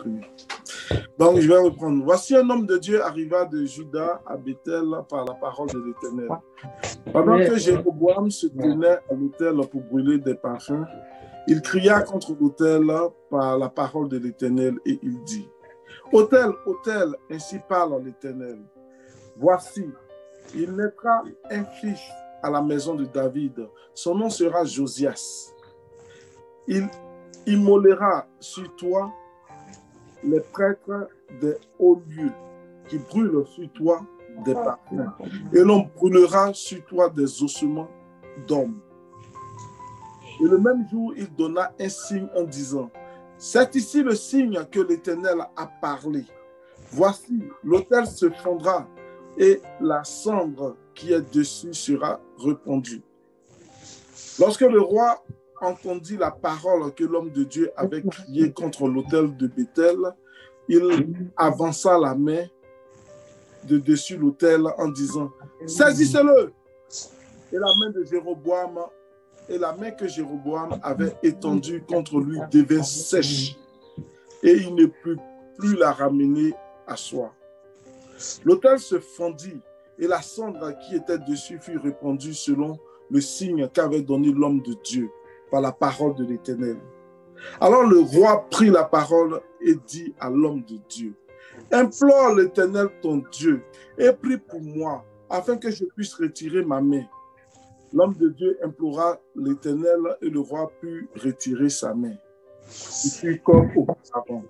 supprimé. Donc, je vais reprendre. Voici un homme de Dieu arriva de Juda à Bethel par la parole de l'Éternel. Pendant que Jéroboam se tenait à l'autel pour brûler des parfums, il cria contre l'autel par la parole de l'Éternel et il dit, « Autel, autel, ainsi parle l'Éternel. Voici, il naîtra un fils à la maison de David. Son nom sera Josias. Il immolera sur toi les prêtres des hauts lieux qui brûlent sur toi des parfums. Et l'on brûlera sur toi des ossements d'hommes. » Et le même jour, il donna un signe en disant, « C'est ici le signe que l'Éternel a parlé. Voici, l'autel se fondra et la cendre qui est dessus sera répandue. » Lorsque le roi entendit la parole que l'homme de Dieu avait criée contre l'autel de Bethel, il avança la main de dessus l'autel en disant, « Saisissez-le !» Et la main de Jéroboam et la main que Jéroboam avait étendue contre lui devint sèche, et il ne put plus la ramener à soi. L'autel se fondit, et la cendre qui était dessus fut répandue selon le signe qu'avait donné l'homme de Dieu par la parole de l'Éternel. Alors le roi prit la parole et dit à l'homme de Dieu, « Implore l'Éternel ton Dieu et prie pour moi, afin que je puisse retirer ma main. » L'homme de Dieu implora l'Éternel et le roi put retirer sa main. Il fut comme auparavant.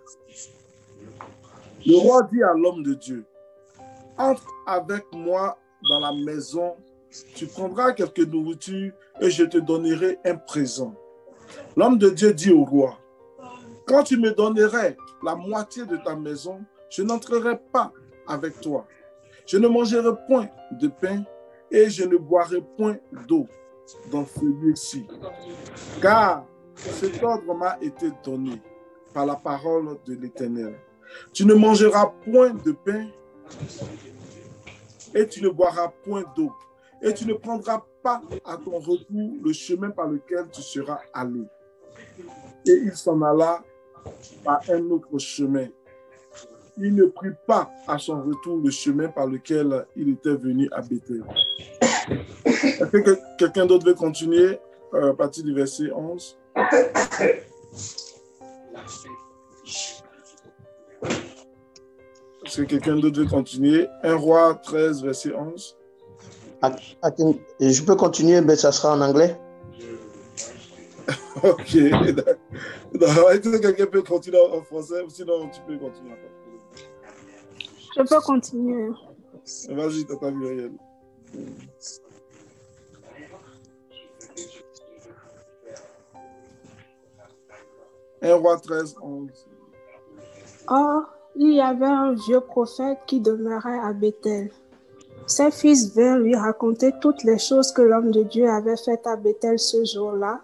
Le roi dit à l'homme de Dieu, « Entre avec moi dans la maison, tu prendras quelque nourriture et je te donnerai un présent. » L'homme de Dieu dit au roi, « Quand tu me donnerais la moitié de ta maison, je n'entrerai pas avec toi. Je ne mangerai point de pain et je ne boirai point d'eau dans ce lieu-ci. Car cet ordre m'a été donné par la parole de l'Éternel. Tu ne mangeras point de pain et tu ne boiras point d'eau. Et tu ne prendras pas à ton retour le chemin par lequel tu seras allé. » Et il s'en alla par un autre chemin. Il ne prit pas à son retour le chemin par lequel il était venu à Bethel. Est-ce que quelqu'un d'autre veut continuer à partir du verset 11? Est-ce que quelqu'un d'autre veut continuer? 1 Roi 13, verset 11. Je peux continuer, mais ça sera en anglais. Ok. Est-ce que quelqu'un peut continuer en français? Sinon, tu peux continuer. Je peux continuer. Vas-y, tata Muriel. Un Roi 13, 11. Or, il y avait un vieux prophète qui demeurait à Bethel. Ses fils vinrent lui raconter toutes les choses que l'homme de Dieu avait faites à Bethel ce jour-là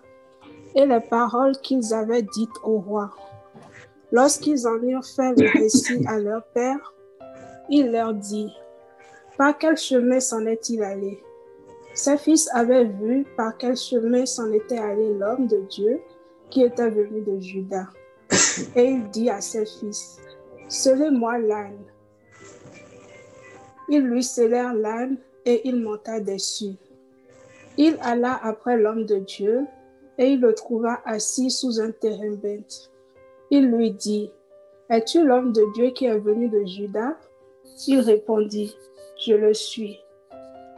et les paroles qu'ils avaient dites au roi. Lorsqu'ils en eurent fait le récit à leur père, il leur dit, « Par quel chemin s'en est-il allé ?» Ses fils avaient vu par quel chemin s'en était allé l'homme de Dieu qui était venu de Juda. Et il dit à ses fils, « Scellez-moi l'âne. » Ils lui scellèrent l'âne et il monta dessus. Il alla après l'homme de Dieu et il le trouva assis sous un térébinthe. Il lui dit, « Es-tu l'homme de Dieu qui est venu de Juda ?» Il répondit, « Je le suis. »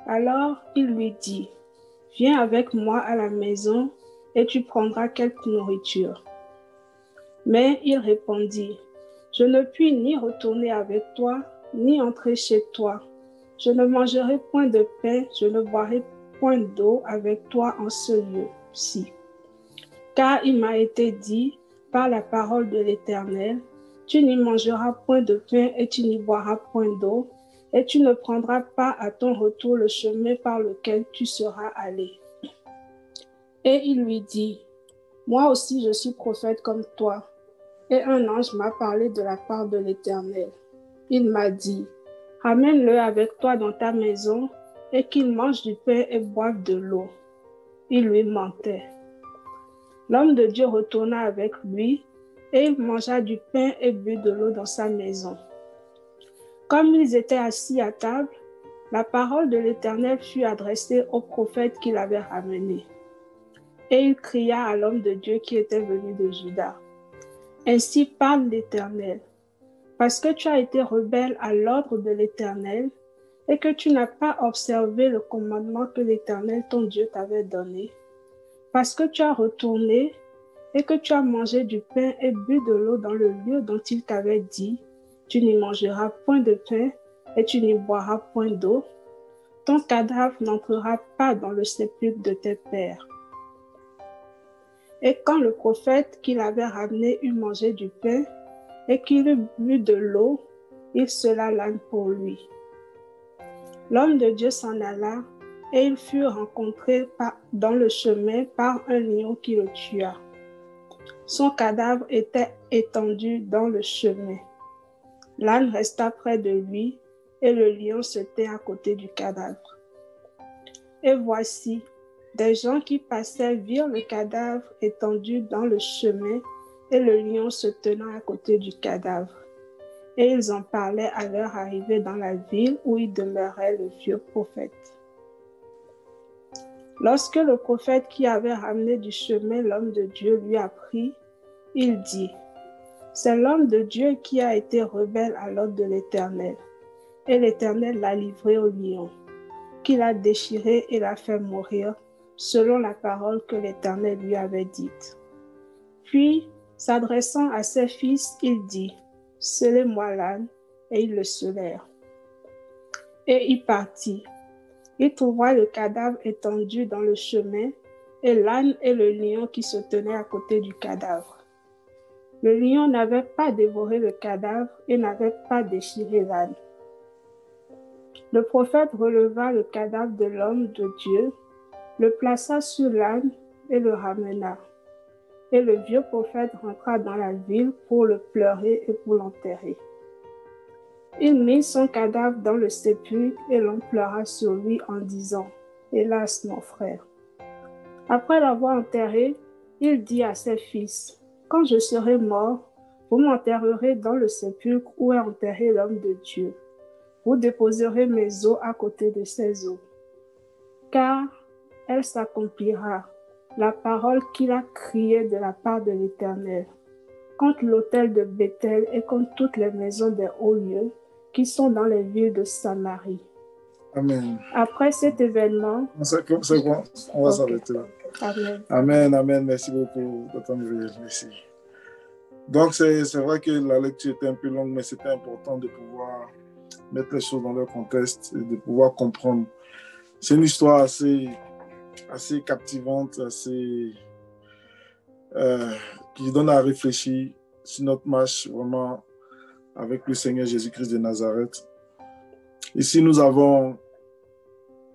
Alors il lui dit, « Viens avec moi à la maison et tu prendras quelque nourriture. » Mais il répondit, « Je ne puis ni retourner avec toi, ni entrer chez toi. Je ne mangerai point de pain, je ne boirai point d'eau avec toi en ce lieu-ci. Car il m'a été dit, par la parole de l'Éternel, tu n'y mangeras point de pain et tu n'y boiras point d'eau, et tu ne prendras pas à ton retour le chemin par lequel tu seras allé. » Et il lui dit, « Moi aussi je suis prophète comme toi. Et un ange m'a parlé de la part de l'Éternel. Il m'a dit, « Ramène-le avec toi dans ta maison et qu'il mange du pain et boive de l'eau. » Il lui mentait. L'homme de Dieu retourna avec lui et il mangea du pain et but de l'eau dans sa maison. Comme ils étaient assis à table, la parole de l'Éternel fut adressée au prophète qui l'avait ramené. Et il cria à l'homme de Dieu qui était venu de Juda. Ainsi parle l'Éternel, parce que tu as été rebelle à l'ordre de l'Éternel et que tu n'as pas observé le commandement que l'Éternel ton Dieu t'avait donné, parce que tu as retourné et que tu as mangé du pain et bu de l'eau dans le lieu dont il t'avait dit, tu n'y mangeras point de pain et tu n'y boiras point d'eau, ton cadavre n'entrera pas dans le sépulcre de tes pères. Et quand le prophète qui l'avait ramené eut mangé du pain et qu'il eut bu de l'eau, il sela l'âne pour lui. L'homme de Dieu s'en alla et il fut rencontré dans le chemin par un lion qui le tua. Son cadavre était étendu dans le chemin. L'âne resta près de lui et le lion se tint à côté du cadavre. Et voici, des gens qui passaient virent le cadavre étendu dans le chemin et le lion se tenant à côté du cadavre. Et ils en parlaient à leur arrivée dans la ville où il demeurait le vieux prophète. Lorsque le prophète qui avait ramené du chemin l'homme de Dieu lui apprit, il dit, « C'est l'homme de Dieu qui a été rebelle à l'ordre de l'Éternel. Et l'Éternel l'a livré au lion, qui l'a déchiré et l'a fait mourir, selon la parole que l'Éternel lui avait dite. » Puis, s'adressant à ses fils, il dit, « Scellez-moi l'âne. » Et ils le scellèrent. Et il partit. Il trouva le cadavre étendu dans le chemin, et l'âne et le lion qui se tenaient à côté du cadavre. Le lion n'avait pas dévoré le cadavre et n'avait pas déchiré l'âne. Le prophète releva le cadavre de l'homme de Dieu, le plaça sur l'âne et le ramena. Et le vieux prophète rentra dans la ville pour le pleurer et pour l'enterrer. Il mit son cadavre dans le sépulcre et l'on pleura sur lui en disant, « Hélas, mon frère. » Après l'avoir enterré, il dit à ses fils, « Quand je serai mort, vous m'enterrerez dans le sépulcre où est enterré l'homme de Dieu. Vous déposerez mes os à côté de ses os. Car elle s'accomplira, la parole qu'il a criée de la part de l'Éternel, contre l'autel de Béthel et contre toutes les maisons des hauts lieux qui sont dans les villes de Samarie. » Amen. Après cet événement... C'est bon, on va s'arrêter là. Amen. Amen, amen. Merci beaucoup de ton privilège. Merci. Donc, c'est vrai que la lecture était un peu longue, mais c'était important de pouvoir mettre les choses dans leur contexte et de pouvoir comprendre. C'est une histoire assez captivante, qui donne à réfléchir sur notre marche vraiment avec le Seigneur Jésus-Christ de Nazareth. Ici, nous avons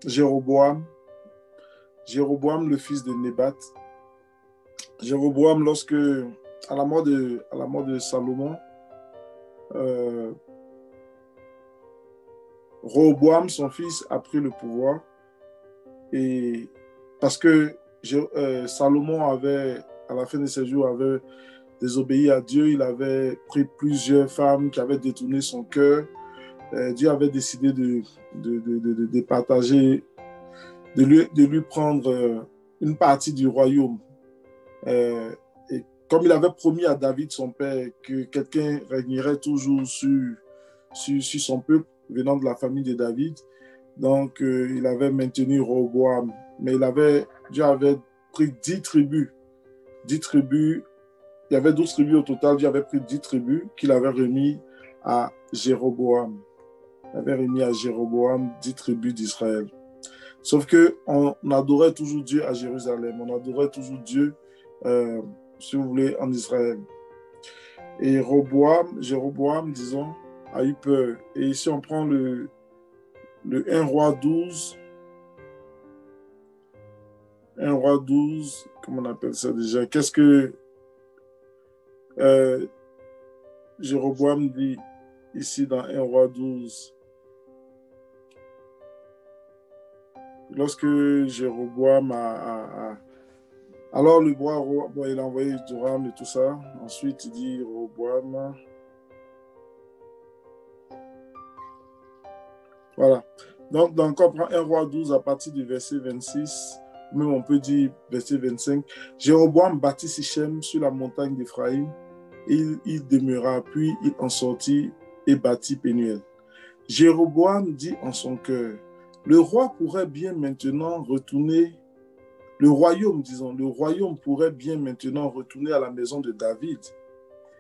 Jéroboam, le fils de Nébat. Jéroboam, à la mort de Salomon, Rehoboam, son fils, a pris le pouvoir. Et parce que Salomon avait, à la fin de ses jours, avait désobéi à Dieu, il avait pris plusieurs femmes qui avaient détourné son cœur. Dieu avait décidé de partager, de lui prendre une partie du royaume. Et comme il avait promis à David, son père, que quelqu'un régnerait toujours sur son peuple, venant de la famille de David, donc il avait maintenu Rehoboam. Mais Dieu avait pris 10 tribus. 10 tribus. Il y avait 12 tribus au total. Dieu avait pris 10 tribus qu'il avait remis à Jéroboam. Il avait remis à Jéroboam 10 tribus d'Israël. Sauf qu'on adorait toujours Dieu à Jérusalem. On adorait toujours Dieu, si vous voulez, en Israël. Et Jéroboam, disons, a eu peur. Et ici, on prend le 1 roi 12. 1 roi 12, comment on appelle ça déjà? Qu'est-ce que Jéroboam dit ici dans 1 roi 12? Lorsque Jéroboam Alors le roi, bon, il a envoyé Joram et tout ça. Ensuite, il dit Roboam. Voilà. Donc, on comprend 1 roi 12 à partir du verset 26, même on peut dire verset 25. Jéroboam bâtit Sichem sur la montagne d'Éphraïm. Il demeura, puis il en sortit et bâtit Pénuel. Jéroboam dit en son cœur, le roi pourrait bien maintenant retourner, le royaume pourrait bien maintenant retourner à la maison de David.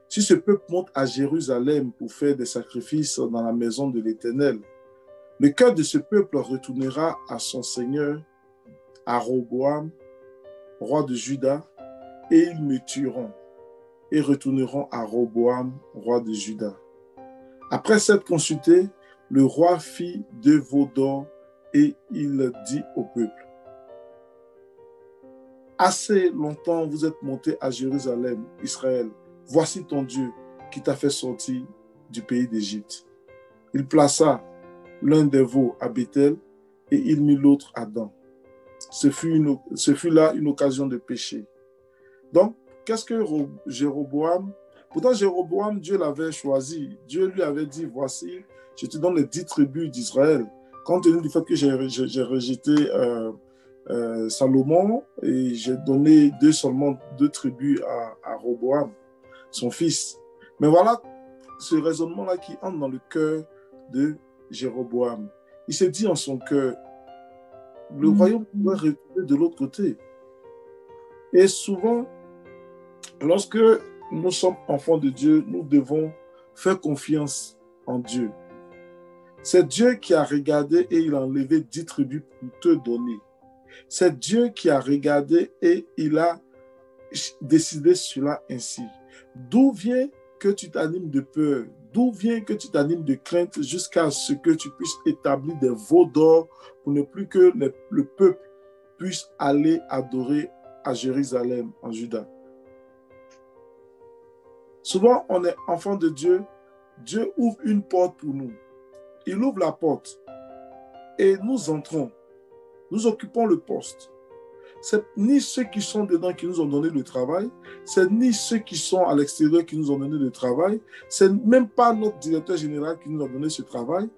Si ce peuple monte à Jérusalem pour faire des sacrifices dans la maison de l'Éternel, le cœur de ce peuple retournera à son seigneur, à Roboam, roi de Juda, et ils me tueront et retourneront à Roboam, roi de Juda. Après s'être consulté, le roi fit 2 veaux d'or et il dit au peuple, assez longtemps vous êtes montés à Jérusalem, Israël. Voici ton Dieu qui t'a fait sortir du pays d'Égypte. Il plaça l'un des veaux à Bethel et il mit l'autre à Dan. Ce fut là une occasion de péché. Donc, qu'est-ce que Jéroboam... Pourtant, Jéroboam, Dieu l'avait choisi. Dieu lui avait dit, voici, je te donne les 10 tribus d'Israël. Compte tenu du fait que j'ai rejeté Salomon et j'ai donné seulement 2 tribus à Roboam, son fils. Mais voilà ce raisonnement-là qui entre dans le cœur de Jéroboam. Il s'est dit en son cœur, le royaume pourrait retourner de l'autre côté. Et souvent, lorsque nous sommes enfants de Dieu, nous devons faire confiance en Dieu. C'est Dieu qui a regardé et il a enlevé 10 tribus pour te donner. C'est Dieu qui a regardé et il a décidé cela ainsi. D'où vient que tu t'animes de peur? D'où vient que tu t'animes de crainte jusqu'à ce que tu puisses établir des veaux d'or pour ne plus que le peuple puisse aller adorer à Jérusalem, en Juda? Souvent, on est enfant de Dieu. Dieu ouvre une porte pour nous. Il ouvre la porte et nous entrons. Nous occupons le poste. C'est ni ceux qui sont dedans qui nous ont donné le travail, c'est ni ceux qui sont à l'extérieur qui nous ont donné le travail, c'est même pas notre directeur général qui nous a donné ce travail.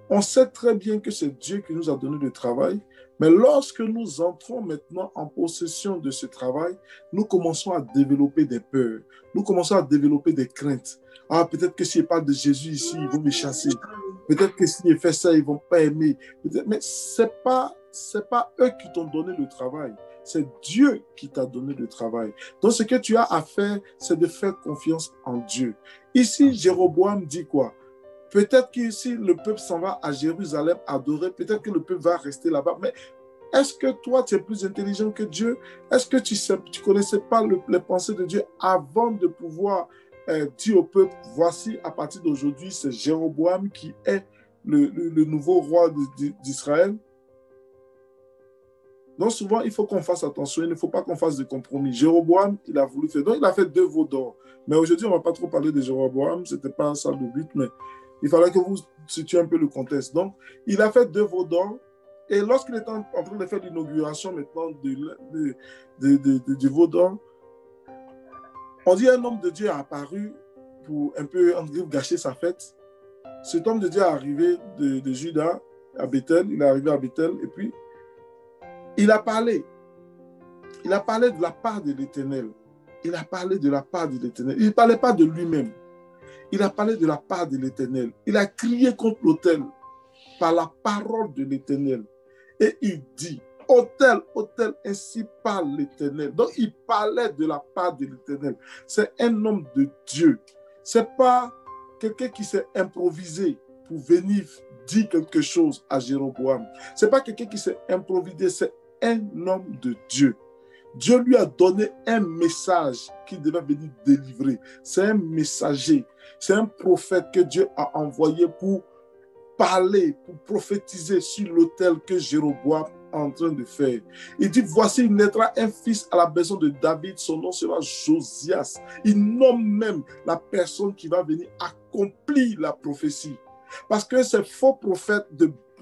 On sait très bien que c'est Dieu qui nous a donné le travail, mais lorsque nous entrons maintenant en possession de ce travail, nous commençons à développer des peurs, nous commençons à développer des craintes. Ah, peut-être que si je parle de Jésus ici, ils vont me chasser. Peut-être que si je fais ça, ils ne vont pas aimer. Mais ce n'est pas eux qui t'ont donné le travail. C'est Dieu qui t'a donné le travail. Donc, ce que tu as à faire, c'est de faire confiance en Dieu. Ici, Jéroboam dit quoi? Peut-être que si le peuple s'en va à Jérusalem adorer, peut-être que le peuple va rester là-bas. Mais est-ce que toi, tu es plus intelligent que Dieu? Est-ce que tu ne connaissais pas les pensées de Dieu avant de pouvoir dire au peuple, voici, à partir d'aujourd'hui, c'est Jéroboam qui est le nouveau roi d'Israël? Donc souvent, il faut qu'on fasse attention, il ne faut pas qu'on fasse de compromis. Jéroboam, il a voulu faire, donc il a fait 2 veaux d'or. Mais aujourd'hui, on ne va pas trop parler de Jéroboam, ce n'était pas ça le but, mais il fallait que vous situiez un peu le contexte. Donc, il a fait 2 veaux d'or, et lorsqu'il était en train de faire l'inauguration maintenant du veau d'or, on dit un homme de Dieu est apparu pour un peu gâcher sa fête. Cet homme de Dieu est arrivé de Juda à Bethel, il est arrivé à Bethel, et puis il a parlé. Il a parlé de la part de l'Éternel. Il a parlé de la part de l'Éternel. Il ne parlait pas de lui-même. Il a parlé de la part de l'Éternel. Il a crié contre l'autel par la parole de l'Éternel. Et il dit, autel, autel, ainsi parle l'Éternel. Donc il parlait de la part de l'Éternel. C'est un homme de Dieu. Ce n'est pas quelqu'un qui s'est improvisé pour venir dire quelque chose à Jéroboam. Ce n'est pas quelqu'un qui s'est improvisé, c'est un homme de Dieu. Dieu lui a donné un message qu'il devait venir délivrer. C'est un messager, c'est un prophète que Dieu a envoyé pour parler, pour prophétiser sur l'autel que Jéroboam est en train de faire. Il dit, voici, il naîtra un fils à la maison de David, son nom sera Josias. Il nomme même la personne qui va venir accomplir la prophétie. Parce que ces faux prophètes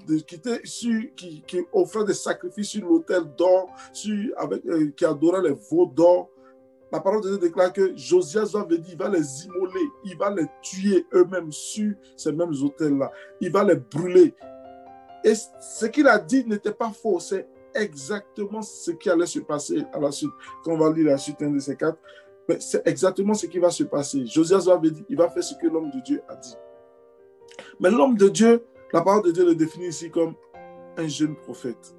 qui offrait des sacrifices sur l'autel d'or, qui adorait les veaux d'or. La parole de Dieu déclare que Josias va venir, il va les immoler, il va les tuer eux-mêmes sur ces mêmes autels-là. Il va les brûler. Et ce qu'il a dit n'était pas faux, c'est exactement ce qui allait se passer à la suite. Quand on va lire la suite, un de ces quatre, c'est exactement ce qui va se passer. Josias va venir, il va faire ce que l'homme de Dieu a dit. Mais l'homme de Dieu, la parole de Dieu le définit ici comme un jeune prophète.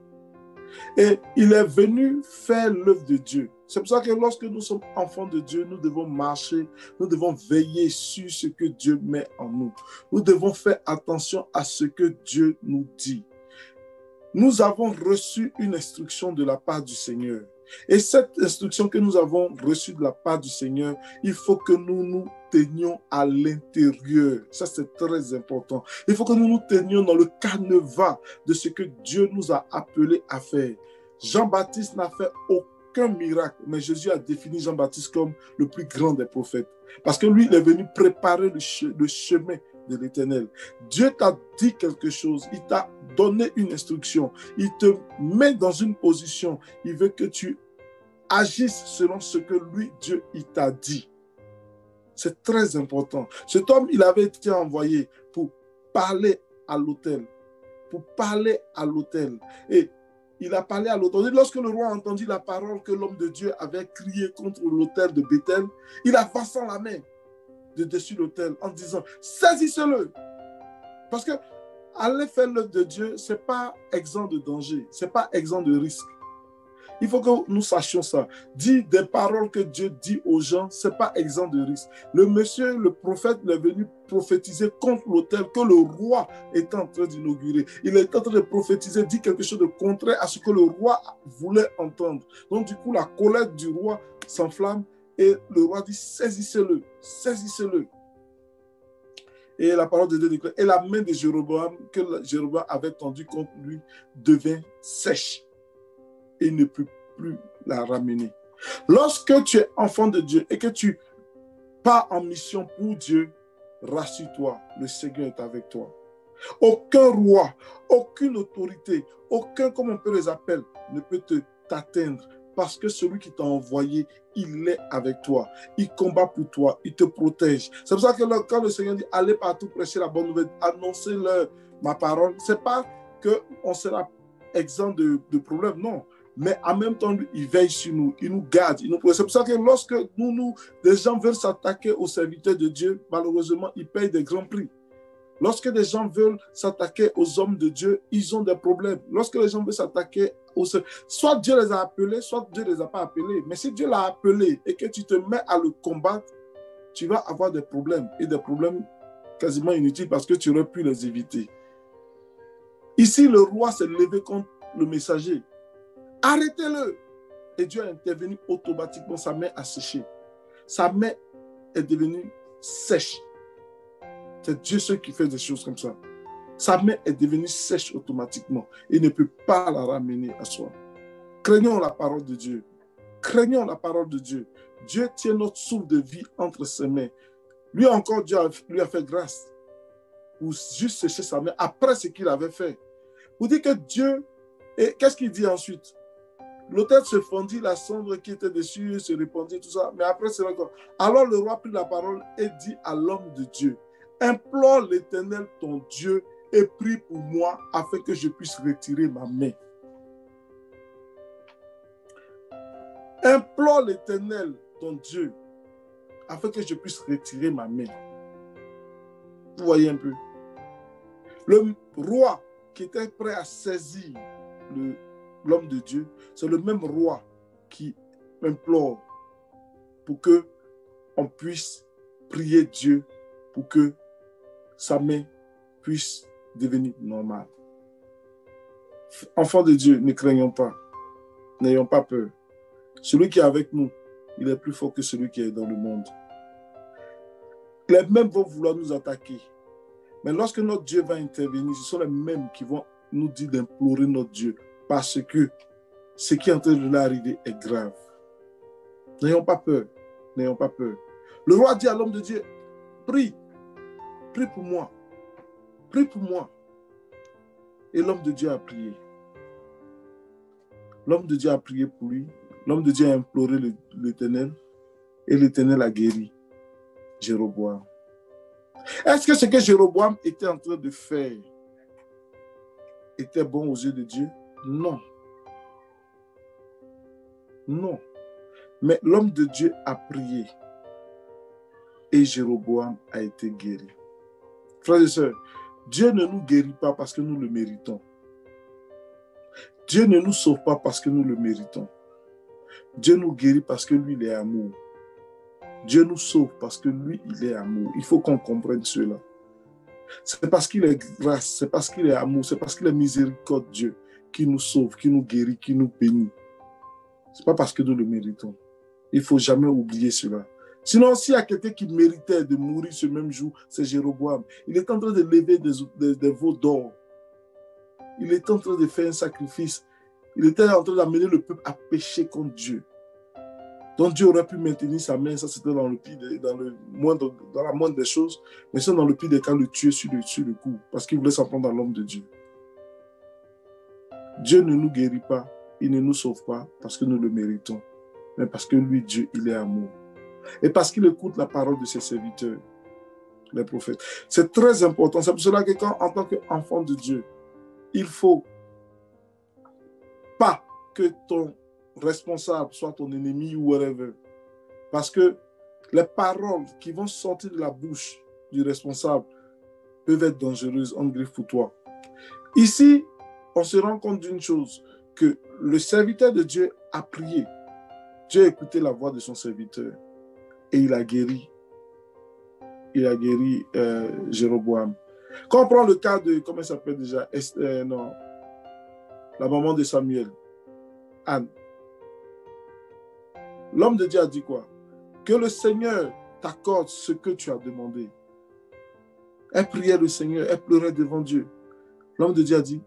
Et il est venu faire l'œuvre de Dieu. C'est pour ça que lorsque nous sommes enfants de Dieu, nous devons marcher, nous devons veiller sur ce que Dieu met en nous. Nous devons faire attention à ce que Dieu nous dit. Nous avons reçu une instruction de la part du Seigneur. Et cette instruction que nous avons reçue de la part du Seigneur, il faut que nous nous tenions à l'intérieur. Ça, c'est très important. Il faut que nous nous tenions dans le canevas de ce que Dieu nous a appelés à faire. Jean-Baptiste n'a fait aucun miracle, mais Jésus a défini Jean-Baptiste comme le plus grand des prophètes. Parce que lui, il est venu préparer le chemin de l'Éternel. Dieu t'a dit quelque chose, il t'a donné une instruction, il te met dans une position, il veut que tu agisses selon ce que lui, Dieu, il t'a dit. C'est très important. Cet homme, il avait été envoyé pour parler à l'autel, et il a parlé à l'autel. Lorsque le roi a entendu la parole que l'homme de Dieu avait crié contre l'autel de Béthel, il a passé la main de dessus l'autel en disant « Saisissez-le » Parce que aller faire l'œuvre de Dieu, ce n'est pas exempt de danger, ce n'est pas exempt de risque. Il faut que nous sachions ça. Dire des paroles que Dieu dit aux gens, ce n'est pas exempt de risque. Le prophète, il est venu prophétiser contre l'autel que le roi est en train d'inaugurer. Il est en train de prophétiser, dire quelque chose de contraire à ce que le roi voulait entendre. Donc du coup, la colère du roi s'enflamme et le roi dit, saisissez-le, saisissez-le. Et la parole de Dieu déclare, et la main de Jéroboam, que Jéroboam avait tendue contre lui, devint sèche. Et il ne peut plus la ramener. Lorsque tu es enfant de Dieu et que tu pars en mission pour Dieu, rassure-toi, le Seigneur est avec toi. Aucun roi, aucune autorité, aucun, comme on peut les appeler, ne peut t'atteindre parce que celui qui t'a envoyé, il est avec toi. Il combat pour toi, il te protège. C'est pour ça que quand le Seigneur dit, allez partout prêcher la bonne nouvelle, annoncez-leur ma parole, ce n'est pas qu'on sera exempt de problèmes, non. Mais en même temps, lui, il veille sur nous, il nous garde, il nous protège. C'est pour ça que lorsque des gens veulent s'attaquer aux serviteurs de Dieu, malheureusement, ils payent des grands prix. Lorsque des gens veulent s'attaquer aux hommes de Dieu, ils ont des problèmes. Lorsque les gens veulent s'attaquer soit Dieu les a appelés, soit Dieu ne les a pas appelés. Mais si Dieu l'a appelé et que tu te mets à le combattre, tu vas avoir des problèmes. Et des problèmes quasiment inutiles parce que tu aurais pu les éviter. Ici, le roi s'est levé contre le messager. Arrêtez-le! Et Dieu a intervenu automatiquement. Sa main a séché. Sa main est devenue sèche. C'est Dieu seul qui fait des choses comme ça. Sa main est devenue sèche automatiquement. Il ne peut pas la ramener à soi. Craignons la parole de Dieu. Craignons la parole de Dieu. Dieu tient notre souffle de vie entre ses mains. Lui encore, Dieu lui a fait grâce pour juste sécher sa main après ce qu'il avait fait. Vous dites que Dieu... Et qu'est-ce qu'il dit ensuite? L'autel se fondit, la cendre qui était dessus se répandit, tout ça. Mais après, c'est encore. Alors le roi prit la parole et dit à l'homme de Dieu, implore l'Éternel ton Dieu et prie pour moi afin que je puisse retirer ma main. Implore l'Éternel ton Dieu afin que je puisse retirer ma main. Vous voyez un peu. Le roi qui était prêt à saisir l'homme de Dieu, c'est le même roi qui implore pour que on puisse prier Dieu pour que sa main puisse devenir normale. Enfants de Dieu, ne craignons pas. N'ayons pas peur. Celui qui est avec nous, il est plus fort que celui qui est dans le monde. Les mêmes vont vouloir nous attaquer. Mais lorsque notre Dieu va intervenir, ce sont les mêmes qui vont nous dire d'implorer notre Dieu. Parce que ce qui est en train de l'arriver est grave. N'ayons pas peur. N'ayons pas peur. Le roi dit à l'homme de Dieu, prie. Prie pour moi. Prie pour moi. Et l'homme de Dieu a prié. L'homme de Dieu a prié pour lui. L'homme de Dieu a imploré l'Éternel. Et l'Éternel a guéri Jéroboam. Est-ce que ce que Jéroboam était en train de faire était bon aux yeux de Dieu? Non. Non. Mais l'homme de Dieu a prié. Et Jéroboam a été guéri. Frères et sœurs, Dieu ne nous guérit pas parce que nous le méritons. Dieu ne nous sauve pas parce que nous le méritons. Dieu nous guérit parce que lui, il est amour. Dieu nous sauve parce que lui, il est amour. Il faut qu'on comprenne cela. C'est parce qu'il est grâce, c'est parce qu'il est amour, c'est parce qu'il est miséricorde, Dieu, qui nous sauve, qui nous guérit, qui nous bénit. Ce n'est pas parce que nous le méritons. Il ne faut jamais oublier cela. Sinon, s'il y a quelqu'un qui méritait de mourir ce même jour, c'est Jéroboam. Il est en train de lever des veaux d'or. Il est en train de faire un sacrifice. Il était en train d'amener le peuple à pécher contre Dieu. Donc Dieu aurait pu maintenir sa main, ça c'était dans la moindre des choses, mais ça dans le pire des cas, le tuer sur le coup, parce qu'il voulait s'en prendre à l'homme de Dieu. Dieu ne nous guérit pas, il ne nous sauve pas parce que nous le méritons, mais parce que lui, Dieu, il est amour. Et parce qu'il écoute la parole de ses serviteurs, les prophètes. C'est très important. C'est pour cela que en tant qu'enfant de Dieu, il ne faut pas que ton responsable soit ton ennemi ou whatever. Parce que les paroles qui vont sortir de la bouche du responsable peuvent être dangereuses en griffe pour toi. Ici, on se rend compte d'une chose, que le serviteur de Dieu a prié. Dieu a écouté la voix de son serviteur et il a guéri. Il a guéri Jéroboam. Quand on prend le cas de, comment elle s'appelle déjà, la maman de Samuel, Anne. L'homme de Dieu a dit quoi? Que le Seigneur t'accorde ce que tu as demandé. Elle priait le Seigneur, elle pleurait devant Dieu. L'homme de Dieu a dit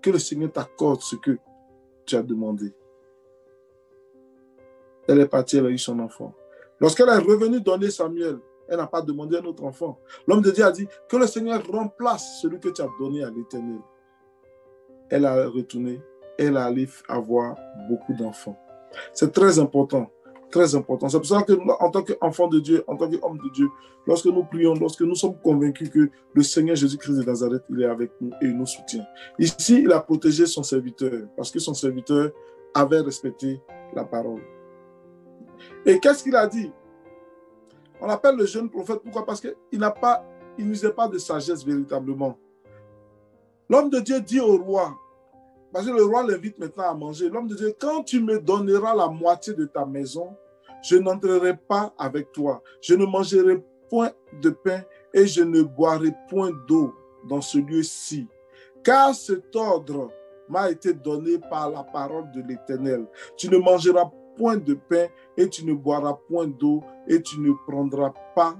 que le Seigneur t'accorde ce que tu as demandé. Elle est partie, elle a eu son enfant. Lorsqu'elle est revenue donner Samuel, elle n'a pas demandé un autre enfant. L'homme de Dieu a dit que le Seigneur remplace celui que tu as donné à l'Éternel. Elle a retourné, elle a allé avoir beaucoup d'enfants. C'est très important, très important. C'est pour ça que en tant qu'enfant de Dieu, en tant qu'homme de Dieu, lorsque nous prions, lorsque nous sommes convaincus que le Seigneur Jésus-Christ de Nazareth, il est avec nous et il nous soutient. Ici, il a protégé son serviteur parce que son serviteur avait respecté la parole. Et qu'est-ce qu'il a dit? On appelle le jeune prophète, pourquoi? Parce qu'il n'usait pas de sagesse véritablement. L'homme de Dieu dit au roi, parce que le roi l'invite maintenant à manger, l'homme de Dieu, quand tu me donneras la moitié de ta maison, je n'entrerai pas avec toi, je ne mangerai point de pain et je ne boirai point d'eau dans ce lieu-ci, car cet ordre m'a été donné par la parole de l'Éternel. Tu ne mangeras point de pain et tu ne boiras point d'eau et tu ne prendras pas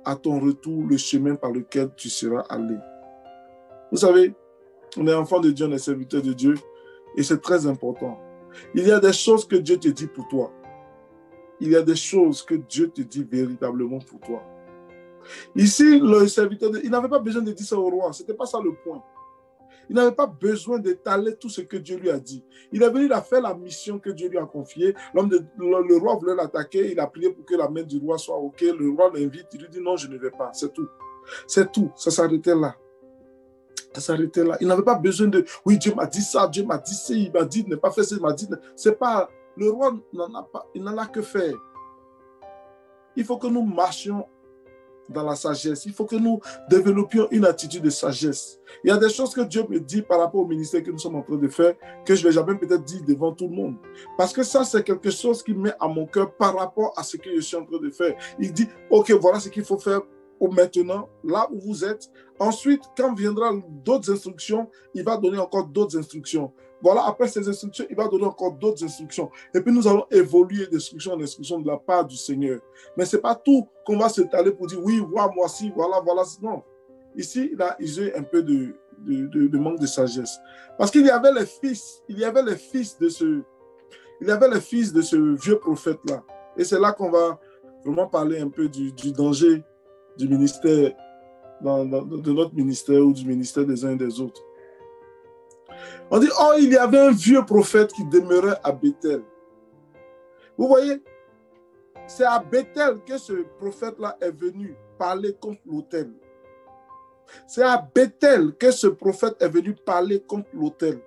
à ton retour le chemin par lequel tu seras allé. Vous savez, on est enfant de Dieu, on est serviteur de Dieu et c'est très important. Il y a des choses que Dieu te dit pour toi. Il y a des choses que Dieu te dit véritablement pour toi. Ici, le serviteur, il n'avait pas besoin de dire ça au roi, ce n'était pas ça le point. Il n'avait pas besoin d'étaler tout ce que Dieu lui a dit. Il est venu, il a fait la mission que Dieu lui a confiée. Le roi voulait l'attaquer, il a prié pour que la main du roi soit OK. Le roi l'invite, il lui dit non, je ne vais pas, c'est tout. C'est tout, ça s'arrêtait là. Ça s'arrêtait là. Il n'avait pas besoin de, oui, Dieu m'a dit ça, Dieu m'a dit ça, il m'a dit de ne pas faire ça, il m'a dit, c'est pas, le roi il n'en a que faire. Il faut que nous marchions dans la sagesse. Il faut que nous développions une attitude de sagesse. Il y a des choses que Dieu me dit par rapport au ministère que nous sommes en train de faire, que je ne vais jamais peut-être dire devant tout le monde. Parce que ça, c'est quelque chose qui met à mon cœur par rapport à ce que je suis en train de faire. Il dit, OK, voilà ce qu'il faut faire maintenant, là où vous êtes. Ensuite, quand viendront d'autres instructions, il va donner encore d'autres instructions. Voilà, après ces instructions, il va donner encore d'autres instructions. Et puis nous allons évoluer d'instruction en instruction de la part du Seigneur. Mais ce n'est pas tout qu'on va s'étaler pour dire, oui, voilà, moi ci, voilà, voilà. Non. Ici, il a usé un peu de manque de sagesse. Parce qu'il y avait les fils, de ce vieux prophète-là. Et c'est là qu'on va vraiment parler un peu du danger du ministère, de notre ministère ou du ministère des uns et des autres. On dit, oh, il y avait un vieux prophète qui demeurait à Bethel. Vous voyez, c'est à Bethel que ce prophète-là est venu parler contre l'autel. C'est à Bethel que ce prophète est venu parler contre l'autel.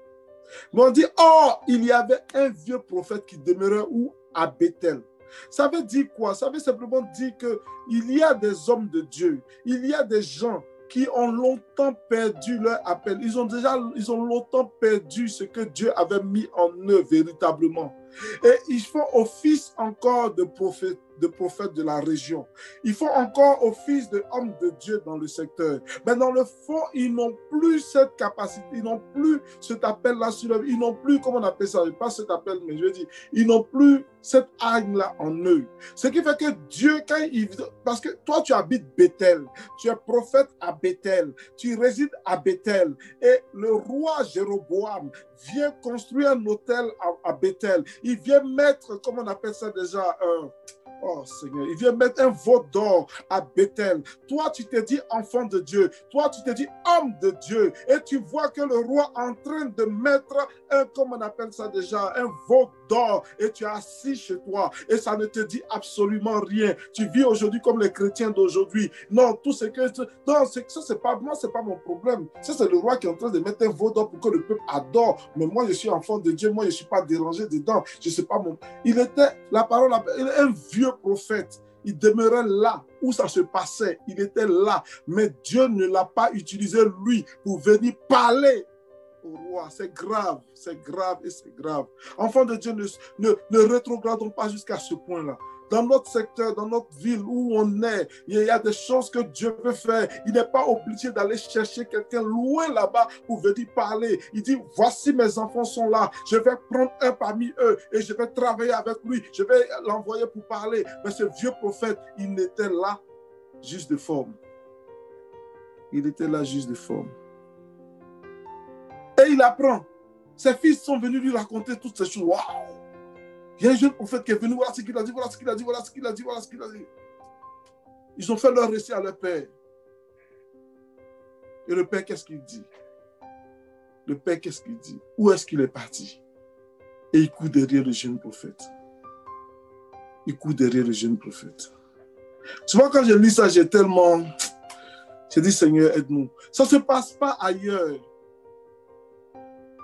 Mais on dit, oh, il y avait un vieux prophète qui demeurait où? À Bethel. Ça veut dire quoi? Ça veut simplement dire qu'il y a des hommes de Dieu, il y a des gens qui ont longtemps perdu leur appel. Ils ont longtemps perdu ce que Dieu avait mis en eux véritablement. Et ils font office encore de prophètes de la région. Ils font encore office d'hommes de Dieu dans le secteur. Mais dans le fond, ils n'ont plus cette capacité, ils n'ont plus cet appel-là sur eux. Ils n'ont plus, comment on appelle ça? Pas cet appel, mais je veux dire, ils n'ont plus cette âme-là en eux. Ce qui fait que Dieu, parce que toi, tu habites Bethel, tu es prophète à Bethel, tu résides à Bethel, et le roi Jéroboam vient construire un hôtel à Bethel. Il vient mettre, comment on appelle ça déjà, oh Seigneur, il vient mettre un veau d'or à Bethel. Toi, tu te dis enfant de Dieu. Toi, tu te dis homme de Dieu. Et tu vois que le roi est en train de mettre un, comment on appelle ça déjà, un veau d'or. Et tu es assis chez toi. Et ça ne te dit absolument rien. Tu vis aujourd'hui comme les chrétiens d'aujourd'hui. Non, tout ce que... Non, ça, c'est pas moi, c'est pas mon problème. Ça, c'est le roi qui est en train de mettre un veau d'or pour que le peuple adore. Mais moi, je suis enfant de Dieu. Moi, je ne suis pas dérangé dedans. Je ne sais pas mon... Il était, la parole, un vieux prophète. Il demeurait là où ça se passait. Il était là. Mais Dieu ne l'a pas utilisé, lui, pour venir parler au roi. C'est grave et c'est grave. Enfants de Dieu, ne rétrogradons pas jusqu'à ce point-là. Dans notre secteur, dans notre ville où on est, il y a des choses que Dieu veut faire. Il n'est pas obligé d'aller chercher quelqu'un loin là-bas pour venir parler. Il dit, voici mes enfants sont là. Je vais prendre un parmi eux et je vais travailler avec lui. Je vais l'envoyer pour parler. Mais ce vieux prophète, il était là juste de forme. Il était là juste de forme. Et il apprend. Ses fils sont venus lui raconter toutes ces choses. Waouh! Il y a un jeune prophète qui est venu, voilà ce qu'il a dit, voilà ce qu'il a dit, voilà ce qu'il a dit, voilà ce qu'il a dit. Ils ont fait leur récit à leur père. Et le père, qu'est-ce qu'il dit? Le père, qu'est-ce qu'il dit? Où est-ce qu'il est parti? Et il court derrière le jeune prophète. Il court derrière le jeune prophète. Souvent, quand je lis ça, j'ai dit, Seigneur, aide-nous. Ça ne se passe pas ailleurs.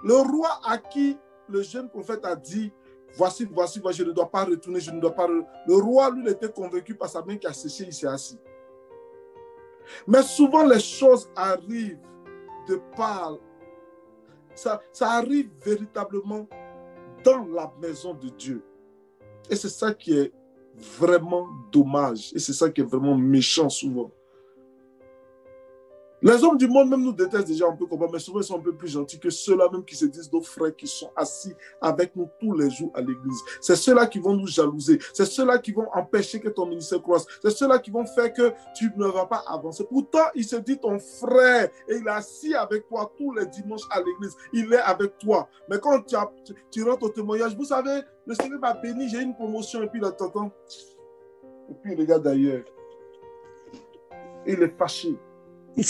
Le roi à qui le jeune prophète a dit, voici, je ne dois pas retourner, je ne dois pas... Le roi, lui, il était convaincu par sa main qui a séché, il s'est assis. Mais souvent, les choses arrivent de par... Ça arrive véritablement dans la maison de Dieu. Et c'est ça qui est vraiment dommage. Et c'est ça qui est vraiment méchant souvent. Les hommes du monde même nous détestent déjà un peu comme ça, mais souvent ils sont un peu plus gentils que ceux-là même qui se disent nos frères qui sont assis avec nous tous les jours à l'église. C'est ceux-là qui vont nous jalouser. C'est ceux-là qui vont empêcher que ton ministère croisse. C'est ceux-là qui vont faire que tu ne vas pas avancer. Pourtant, il se dit ton frère et il est assis avec toi tous les dimanches à l'église. Il est avec toi. Mais quand tu rentres au témoignage, vous savez, le Seigneur m'a béni, j'ai une promotion et puis il t'entend. Et puis il regarde d'ailleurs. Il est fâché. Mais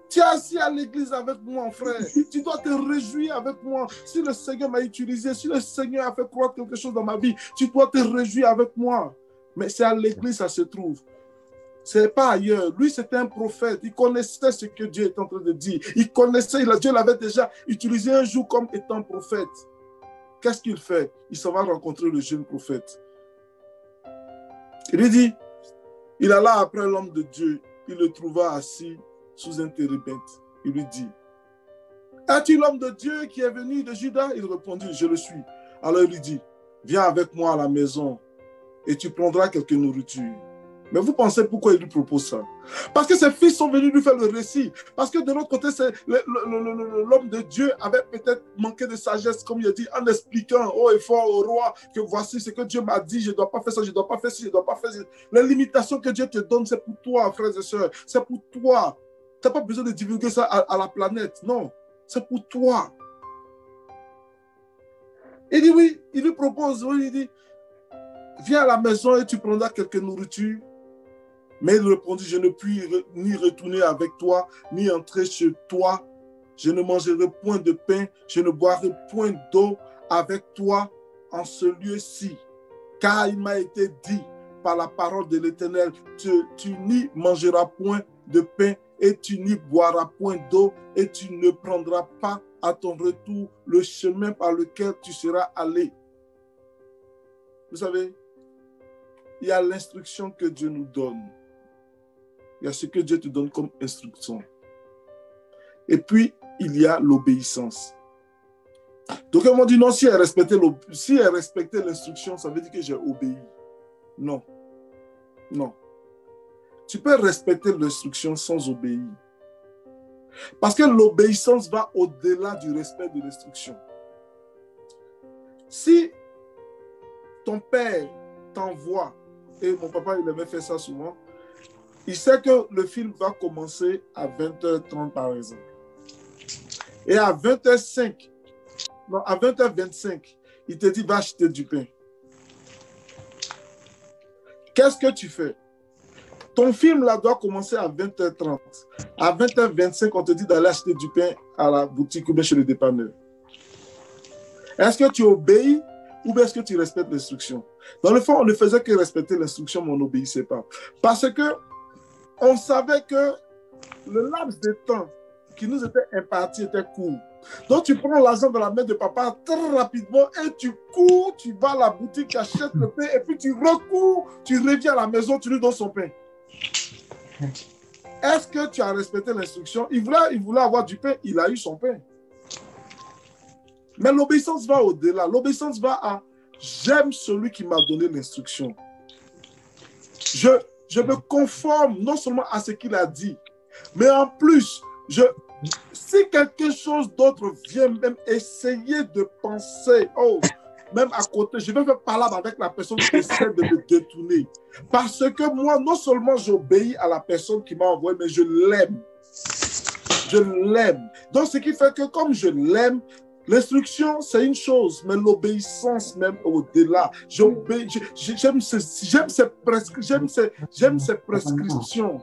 tu es assis à l'église avec moi, frère. Tu dois te réjouir avec moi. Si le Seigneur m'a utilisé, si le Seigneur a fait croître quelque chose dans ma vie, tu dois te réjouir avec moi. Mais c'est à l'église ça se trouve. Ce n'est pas ailleurs. Lui, c'était un prophète. Il connaissait ce que Dieu est en train de dire. Il connaissait, Dieu l'avait déjà utilisé un jour comme étant prophète. Qu'est-ce qu'il fait? Il s'en va rencontrer le jeune prophète. Il lui dit, il alla après l'homme de Dieu. Il le trouva assis sous un térébinthe. Il lui dit, es-tu l'homme de Dieu qui est venu de Juda? Il répondit, je le suis. Alors il lui dit, viens avec moi à la maison et tu prendras quelque nourriture. Mais vous pensez pourquoi il lui propose ça? Parce que ses fils sont venus lui faire le récit. Parce que de l'autre côté, l'homme de Dieu avait peut-être manqué de sagesse, comme il a dit, en expliquant haut et fort au roi que voici ce que Dieu m'a dit, je ne dois pas faire ça, je ne dois pas faire ci, je ne dois pas faire ça. Les limitations que Dieu te donne, c'est pour toi, frères et sœurs. C'est pour toi. Tu n'as pas besoin de divulguer ça à la planète. Non, c'est pour toi. Il dit oui, il lui propose, oui, il dit, viens à la maison et tu prendras quelque nourriture. Mais il répondit, je ne puis ni retourner avec toi, ni entrer chez toi. je ne mangerai point de pain, je ne boirai point d'eau avec toi en ce lieu-ci. Car il m'a été dit par la parole de l'Éternel, tu n'y mangeras point de pain et tu n'y boiras point d'eau et tu ne prendras pas à ton retour le chemin par lequel tu seras allé. Vous savez, il y a l'instruction que Dieu nous donne. Il y a ce que Dieu te donne comme instruction. Et puis, il y a l'obéissance. Donc, ils m'ont dit, non, si elle respectait l'instruction, ça veut dire que j'ai obéi. Non. Non. Tu peux respecter l'instruction sans obéir. Parce que l'obéissance va au-delà du respect de l'instruction. Si ton père t'envoie, et mon papa il aimait faire ça souvent, il sait que le film va commencer à 20h30 par exemple. Et à 20h05, non, à 20h25, il te dit va acheter du pain. Qu'est-ce que tu fais? Ton film là doit commencer à 20h30. À 20h25, on te dit d'aller acheter du pain à la boutique ou bien chez le dépanneur. Est-ce que tu obéis ou bien est-ce que tu respectes l'instruction? Dans le fond, on ne faisait que respecter l'instruction, mais on n'obéissait pas. Parce que on savait que le laps de temps qui nous était imparti était court. Donc, tu prends l'argent dans la main de papa très rapidement et tu cours, tu vas à la boutique, tu achètes le pain et puis tu recours, tu reviens à la maison, tu lui donnes son pain. Est-ce que tu as respecté l'instruction? Il voulait avoir du pain, il a eu son pain. Mais l'obéissance va au-delà. L'obéissance va à j'aime celui qui m'a donné l'instruction. Je me conforme non seulement à ce qu'il a dit, mais en plus, si quelque chose d'autre vient même essayer de penser, même à côté, je vais faire parler avec la personne qui essaie de me détourner. Parce que moi, non seulement j'obéis à la personne qui m'a envoyé, mais je l'aime. Je l'aime. Donc, ce qui fait que comme je l'aime, l'instruction, c'est une chose, mais l'obéissance même au-delà. J'aime ces prescriptions.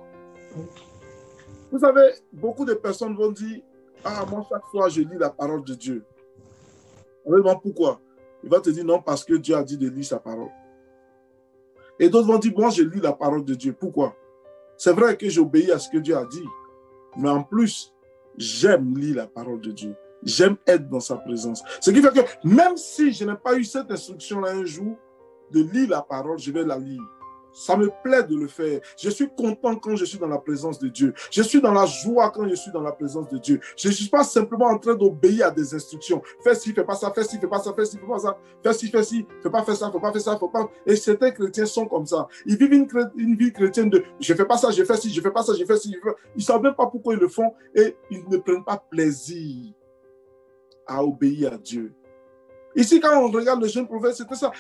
Vous savez, beaucoup de personnes vont dire, moi, chaque fois, je lis la parole de Dieu. On va dire, pourquoi? Il va te dire, non, parce que Dieu a dit de lire sa parole. Et d'autres vont dire, moi, je lis la parole de Dieu. Pourquoi? C'est vrai que j'obéis à ce que Dieu a dit. Mais en plus, j'aime lire la parole de Dieu. J'aime être dans sa présence. Ce qui fait que même si je n'ai pas eu cette instruction-là un jour, de lire la parole, je vais la lire. Ça me plaît de le faire. Je suis content quand je suis dans la présence de Dieu. Je suis dans la joie quand je suis dans la présence de Dieu. Je ne suis pas simplement en train d'obéir à des instructions. Fais ci, fais pas ça, fais ci, fais pas ça, fais ci, fais pas ça. Fais ci, fais pas faire ça, fais pas faire ça, faut pas. Et certains chrétiens sont comme ça. Ils vivent une vie chrétienne de je fais pas ça, je fais ci, je fais pas ça, je fais ci. Ils ne savent même pas pourquoi ils le font et ils ne prennent pas plaisir à obéir à Dieu. Ici, quand on regarde le jeune prophète, c'était ça.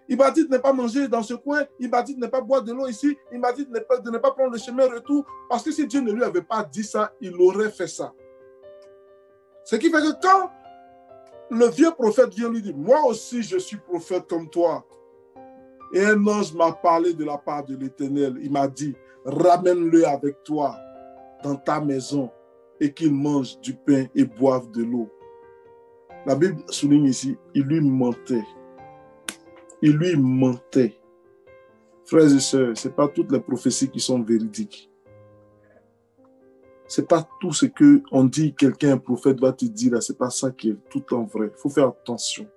Il m'a dit de ne pas manger dans ce coin. Il m'a dit de ne pas boire de l'eau ici. Il m'a dit de ne pas prendre le chemin retour. Parce que si Dieu ne lui avait pas dit ça, il aurait fait ça. Ce qui fait que quand le vieux prophète vient lui dire, moi aussi je suis prophète comme toi. Et un ange m'a parlé de la part de l'Éternel. Il m'a dit, ramène-le avec toi dans ta maison et qu'il mange du pain et boive de l'eau. La Bible souligne ici, il lui mentait. Il lui mentait. Frères et sœurs, ce n'est pas toutes les prophéties qui sont véridiques. Ce n'est pas tout ce qu'on dit, quelqu'un, un prophète va te dire, ce n'est pas ça qui est tout en vrai. Il faut faire attention.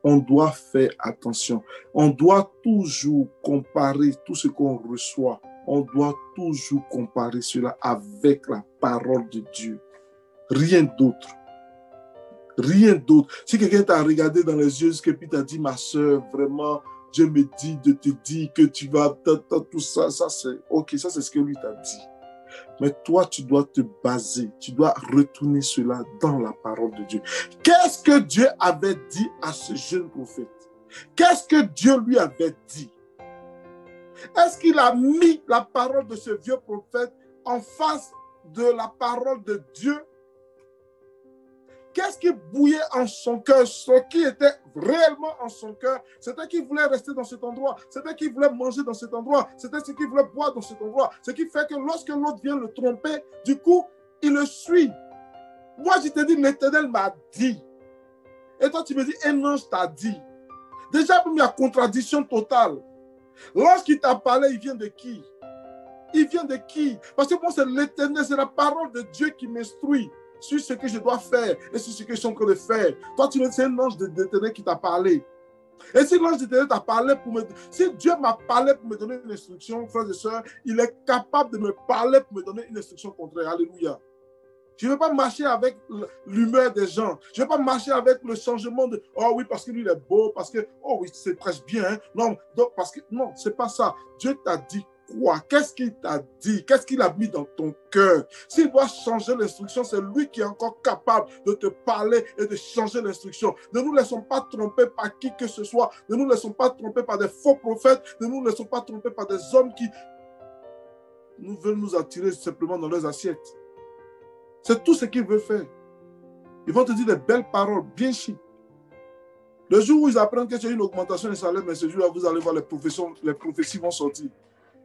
On doit faire attention. On doit toujours comparer tout ce qu'on reçoit. On doit toujours comparer cela avec la parole de Dieu. Rien d'autre. Rien d'autre. Si quelqu'un t'a regardé dans les yeux et puis t'a dit, ma soeur, vraiment, Dieu me dit de te dire que tu vas, tout ça, ça c'est ok, ça c'est ce que lui t'a dit. Mais toi, tu dois te baser, tu dois retourner cela dans la parole de Dieu. Qu'est-ce que Dieu avait dit à ce jeune prophète? Qu'est-ce que Dieu lui avait dit? Est-ce qu'il a mis la parole de ce vieux prophète en face de la parole de Dieu? Qu'est-ce qui bouillait en son cœur? Ce qui était réellement en son cœur, c'était qu'il voulait rester dans cet endroit. C'était qu'il voulait manger dans cet endroit. C'était ce qu'il voulait boire dans cet endroit. Ce qui fait que lorsque l'autre vient le tromper, du coup, il le suit. Moi, je te dis, l'Éternel m'a dit. Et toi, tu me dis, un ange t'a dit. Déjà, il y a contradiction totale. L'ange qui t'a parlé, il vient de qui? Il vient de qui? Parce que moi, c'est l'Éternel, c'est la parole de Dieu qui m'instruit sur ce que je dois faire et sur ce que je suis en train de faire. Toi, tu me dis, c'est un ange de l'Éternel qui t'a parlé. Et si l'ange de l'Éternel t'a parlé pour me... Si Dieu m'a parlé pour me donner une instruction, frères et sœurs, il est capable de me parler pour me donner une instruction contraire. Alléluia. Je ne veux pas marcher avec l'humeur des gens. Je ne veux pas marcher avec le changement de « Oh oui, parce que lui, il est beau, parce que, oh oui, c'est presque bien. Hein? » Non, donc, parce que, non, ce n'est pas ça. Dieu t'a dit quoi? Qu'est-ce qu'il t'a dit? Qu'est-ce qu'il a mis dans ton cœur? S'il doit changer l'instruction, c'est lui qui est encore capable de te parler et de changer l'instruction. Ne nous laissons pas tromper par qui que ce soit. Ne nous laissons pas tromper par des faux prophètes. Ne nous laissons pas tromper par des hommes qui nous veulent nous attirer simplement dans leurs assiettes. C'est tout ce qu'ils veulent faire. Ils vont te dire des belles paroles, bien chic. Le jour où ils apprennent que tu as une augmentation de salaire, mais ce jour-là, vous allez voir les prophéties vont sortir.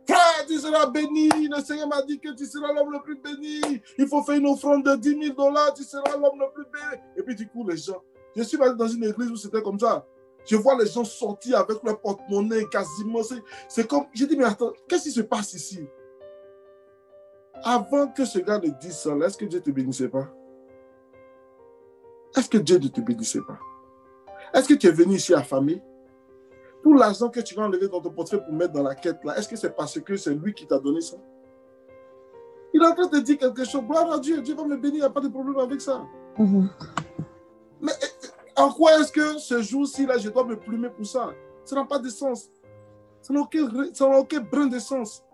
Frère, tu seras béni. Le Seigneur m'a dit que tu seras l'homme le plus béni. Il faut faire une offrande de 10 000 $. Tu seras l'homme le plus béni. Et puis du coup, les gens... Je suis allé dans une église où c'était comme ça. Je vois les gens sortir avec leur porte-monnaie quasiment. C'est comme... J'ai dit, mais attends, qu'est-ce qui se passe ici? Avant que ce gars ne dise ça, est-ce que Dieu ne te bénissait pas? Est-ce que Dieu ne te bénissait pas? Est-ce que tu es venu ici affamé? Tout l'argent que tu vas enlever dans ton portefeuille pour mettre dans la quête là, est-ce que c'est parce que c'est lui qui t'a donné ça? Il est en train de te dire quelque chose. Gloire à Dieu, Dieu va me bénir, il n'y a pas de problème avec ça. Mais en quoi est-ce que ce jour-ci là, je dois me plumer pour ça? Ça n'a pas de sens. Ça n'a aucun brin de sens.